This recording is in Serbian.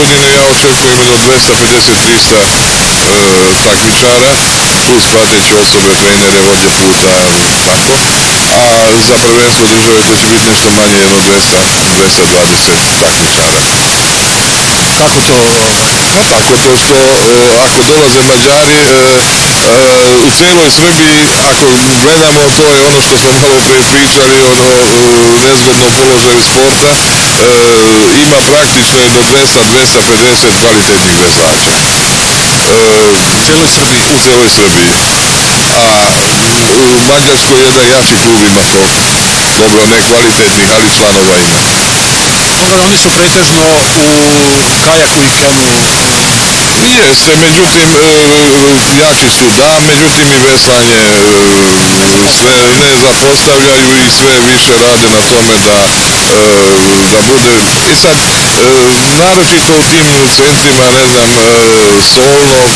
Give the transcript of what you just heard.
godine ja očekujem do 250-300 takmičara, plus prateće osobe, trenere, vođe puta, tako. A za prvenstvo države to će biti nešto manje, jedno 220 takmičara. Kako to? Pa tako to što ako dolaze Mađari u cijeloj Srbiji, ako gledamo, to je ono što smo malo prije pričali o nezgodnom položaju sporta, ima praktično do 200-250 kvalitetnih veslača. U cijeloj Srbiji? U cijeloj Srbiji. A u Mađarskoj jedan jači klub ima toliko. Dobro, ne kvalitetnih, ali članova ima. Dobro, oni su pretežno u kajaku i kenu. Jeste, međutim, jači su da, međutim i veslanje sve ne zapostavljaju i sve više rade na tome da bude. I sad, naročito u tim centrima, ne znam, Solnog,